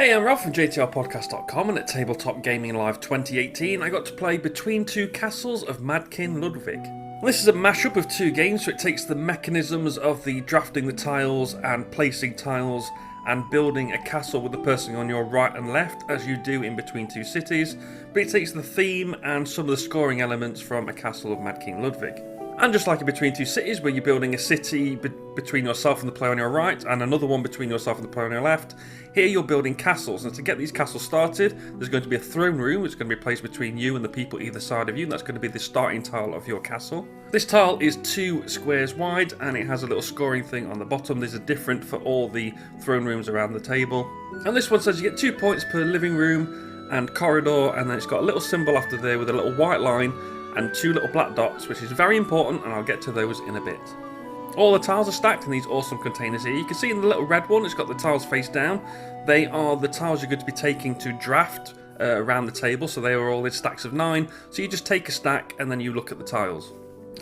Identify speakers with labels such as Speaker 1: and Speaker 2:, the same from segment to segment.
Speaker 1: Hey, I'm Ralph from JTRPodcast.com, and at Tabletop Gaming Live 2018 I got to play Between Two Castles of Mad King Ludwig. This is a mashup of two games, so it takes the mechanisms of the drafting the tiles and placing tiles and building a castle with the person on your right and left, as you do in Between Two Cities, but it takes the theme and some of the scoring elements from A Castle of Mad King Ludwig. And just like in Between Two Cities, where you're building a city between yourself and the player on your right, and another one between yourself and the player on your left, here you're building castles. And to get these castles started, there's going to be a throne room, which is going to be placed between you and the people either side of you, and that's going to be the starting tile of your castle. This tile is 2 squares wide, and it has a little scoring thing on the bottom. These are different for all the throne rooms around the table. And this one says you get 2 points per living room and corridor, and then it's got a little symbol after there with a little white line and 2 little black dots, which is very important, and I'll get to those in a bit. All the tiles are stacked in these awesome containers here. You can see in the little red one, it's got the tiles face down. They are the tiles you're going to be taking to draft around the table, so they are all in stacks of 9. So you just take a stack and then you look at the tiles.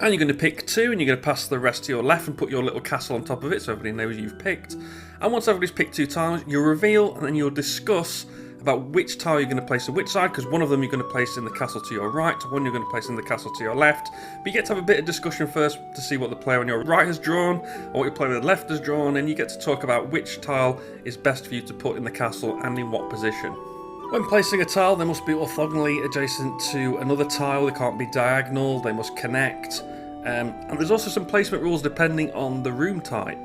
Speaker 1: And you're going to pick 2, and you're going to pass the rest to your left and put your little castle on top of it so everybody knows you've picked. And once everybody's picked 2 tiles, you reveal and then you'll discuss about which tile you're going to place on which side, because one of them you're going to place in the castle to your right, one you're going to place in the castle to your left. But you get to have a bit of discussion first to see what the player on your right has drawn, or what your player on the left has drawn, and you get to talk about which tile is best for you to put in the castle and in what position. When placing a tile, they must be orthogonally adjacent to another tile. They can't be diagonal, they must connect. And there's also some placement rules depending on the room type.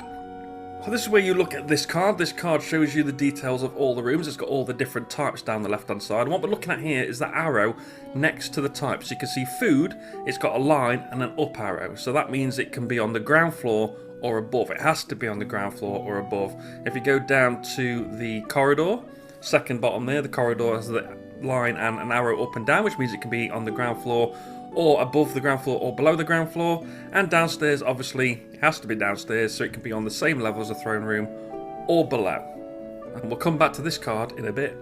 Speaker 1: So this is where you look at this card. This card shows you the details of all the rooms. It's got all the different types down the left hand side. And what we're looking at here is that arrow next to the type. So you can see food, it's got a line and an up arrow. So that means it can be on the ground floor or above. It has to be on the ground floor or above. If you go down to the corridor, second bottom there, the corridor has the line and an arrow up and down, which means it can be on the ground floor or above the ground floor or below the ground floor. And downstairs, obviously, it has to be downstairs, so it can be on the same level as the throne room or below. And we'll come back to this card in a bit.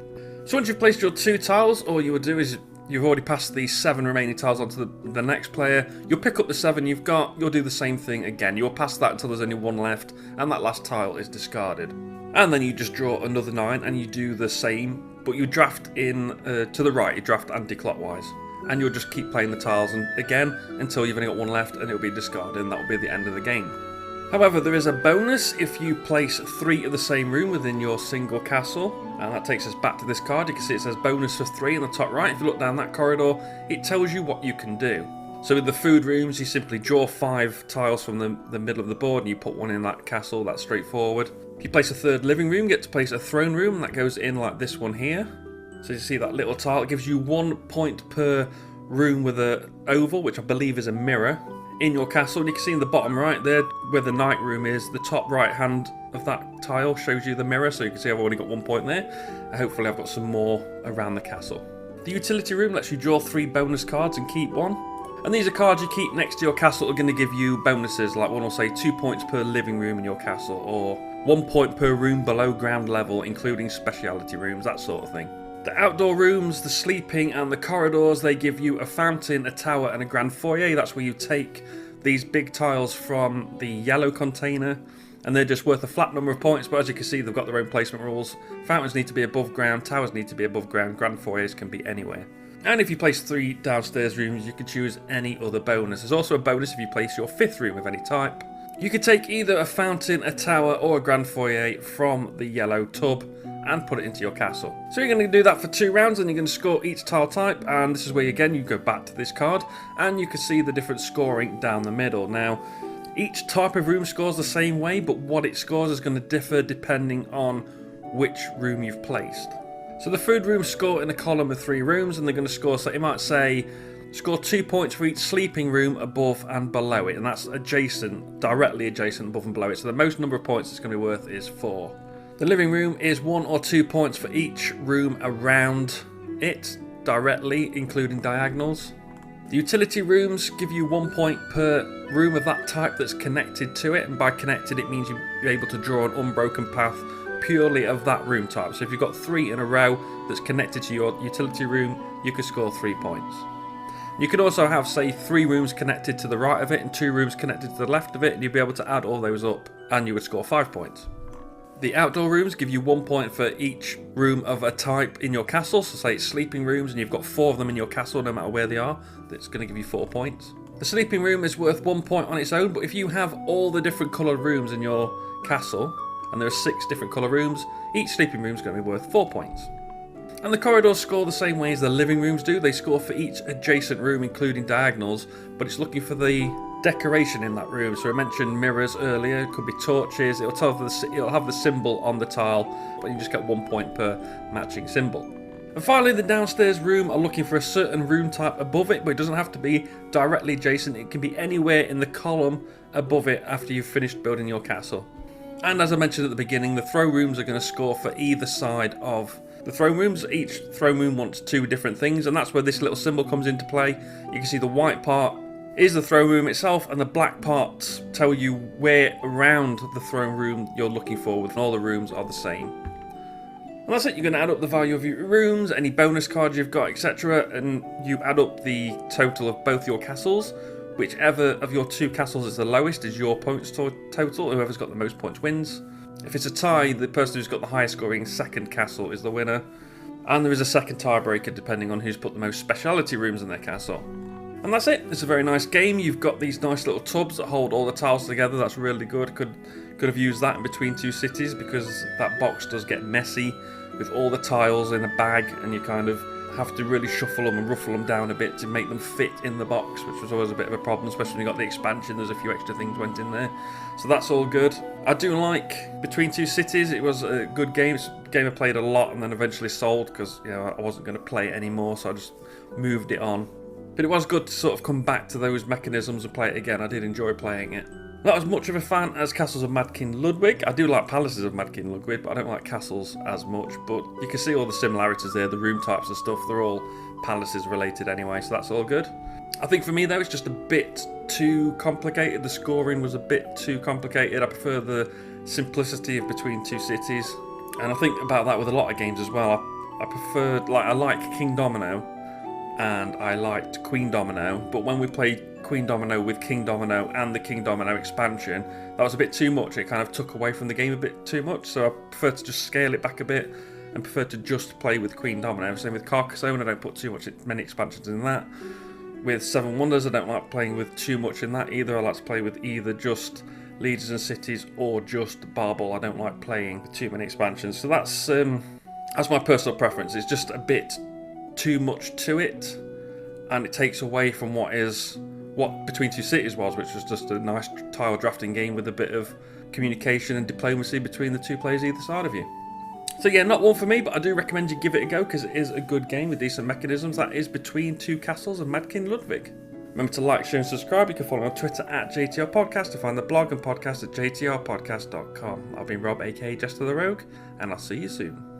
Speaker 1: So once you've placed your 2 tiles, all you will do is you've already passed the 7 remaining tiles onto the next player. You'll pick up the 7 you've got, you'll do the same thing again. You'll pass that until there's only 1 left, and that last tile is discarded. And then you just draw another 9 and you do the same, but you draft in to the right, you draft anti-clockwise. And you'll just keep playing the tiles and again until you've only got 1 left, and it'll be discarded, and that'll be the end of the game. However, there is a bonus if you place 3 of the same room within your single castle, and that takes us back to this card. You can see it says bonus for 3 in the top right. If you look down that corridor, it tells you what you can do. So with the food rooms, you simply draw 5 tiles from the middle of the board and you put 1 in that castle. That's straightforward. If you place a 3rd living room, you get to place a throne room, and that goes in like this one here. So you see that little tile, it gives you 1 point per room with an oval, which I believe is a mirror, in your castle. And you can see in the bottom right there, where the night room is, the top right hand of that tile shows you the mirror, so you can see I've already got 1 point there. And hopefully I've got some more around the castle. The utility room lets you draw 3 bonus cards and keep 1. And these are cards you keep next to your castle that are going to give you bonuses, like one will say 2 points per living room in your castle, or 1 point per room below ground level, including speciality rooms, that sort of thing. The outdoor rooms, the sleeping and the corridors, they give you a fountain, a tower and a grand foyer. That's where you take these big tiles from the yellow container, and they're just worth a flat number of points, but as you can see, they've got their own placement rules. Fountains need to be above ground, towers need to be above ground, grand foyers can be anywhere. And if you place 3 downstairs rooms, you can choose any other bonus. There's also a bonus if you place your 5th room of any type. You could take either a fountain, a tower or a grand foyer from the yellow tub and put it into your castle. So you're going to do that for 2 rounds, and you're going to score each tile type, and this is where again you go back to this card and you can see the different scoring down the middle. Now each type of room scores the same way, but what it scores is going to differ depending on which room you've placed. So the food rooms score in a column of 3 rooms, and they're going to score, so it might say score 2 points for each sleeping room above and below it, and that's adjacent, directly adjacent above and below it. So the most number of points it's going to be worth is 4. The living room is 1 or 2 points for each room around it, directly, including diagonals. The utility rooms give you 1 point per room of that type that's connected to it, and by connected it means you're able to draw an unbroken path purely of that room type. So if you've got 3 in a row that's connected to your utility room, you can score 3 points. You can also have, say, 3 rooms connected to the right of it and 2 rooms connected to the left of it, and you'd be able to add all those up and you would score 5 points. The outdoor rooms give you 1 point for each room of a type in your castle. So say it's sleeping rooms and you've got 4 of them in your castle, no matter where they are, that's going to give you 4 points. The sleeping room is worth 1 point on its own, but if you have all the different coloured rooms in your castle, and there are 6 different colour rooms, each sleeping room is going to be worth 4 points. And the corridors score the same way as the living rooms do. They score for each adjacent room, including diagonals, but it's looking for the decoration in that room. So I mentioned mirrors earlier, it could be torches, it'll have the symbol on the tile, but you just get 1 point per matching symbol. And finally, the downstairs room are looking for a certain room type above it, but it doesn't have to be directly adjacent. It can be anywhere in the column above it after you've finished building your castle. And as I mentioned at the beginning, the throne rooms are going to score for either side of the throne rooms. Each throne room wants 2 different things, and that's where this little symbol comes into play. You can see the white part is the throne room itself, and the black parts tell you where around the throne room you're looking for, and all the rooms are the same. And that's it. You're going to add up the value of your rooms, any bonus cards you've got, etc., and you add up the total of both your castles. Whichever of your 2 castles is the lowest is your points total. Whoever's got the most points wins. If it's a tie, the person who's got the highest scoring second castle is the winner. And there is a second tiebreaker depending on who's put the most speciality rooms in their castle. And that's it. It's a very nice game. You've got these nice little tubs that hold all the tiles together. That's really good. Could have used that in between 2 cities, because that box does get messy with all the tiles in a bag, and you kind of have to really shuffle them and ruffle them down a bit to make them fit in the box, which was always a bit of a problem, especially when you got the expansion. There's a few extra things went in there, so that's all good. I do like Between Two Cities. It was a good game. It's a game I played a lot and then eventually sold because I wasn't going to play it anymore, so I just moved it on. But it was good to sort of come back to those mechanisms and play it again. I did enjoy playing it. Not as much of a fan as Castles of Mad King Ludwig. I do like Palaces of Mad King Ludwig, but I don't like Castles as much. But you can see all the similarities there, the room types and stuff. They're all Palaces related anyway, so that's all good. I think for me though, it's just a bit too complicated. The scoring was a bit too complicated. I prefer the simplicity of Between Two Cities. And I think about that with a lot of games as well. I like King Domino and I liked Queen Domino, but when we played Queen Domino with King Domino and the King Domino expansion, that was a bit too much. It kind of took away from the game a bit too much, so I prefer to just scale it back a bit and prefer to just play with Queen Domino. Same with Carcassonne, I don't put many expansions in that. With Seven Wonders, I don't like playing with too much in that either. I like to play with either just Leaders and Cities or just Babel. I don't like playing with too many expansions, so that's my personal preference. It's just a bit too much to it, and it takes away from what Between Two Cities was, which was just a nice tile drafting game with a bit of communication and diplomacy between the 2 players either side of you. So yeah, not one for me, but I do recommend you give it a go because it is a good game with decent mechanisms. That is Between Two Castles of Mad King Ludwig. Remember to like, share and subscribe. You can follow me on Twitter at JTRPodcast to find the blog and podcast at JTRPodcast.com. I've been Rob, aka Jesta ThaRogue, and I'll see you soon.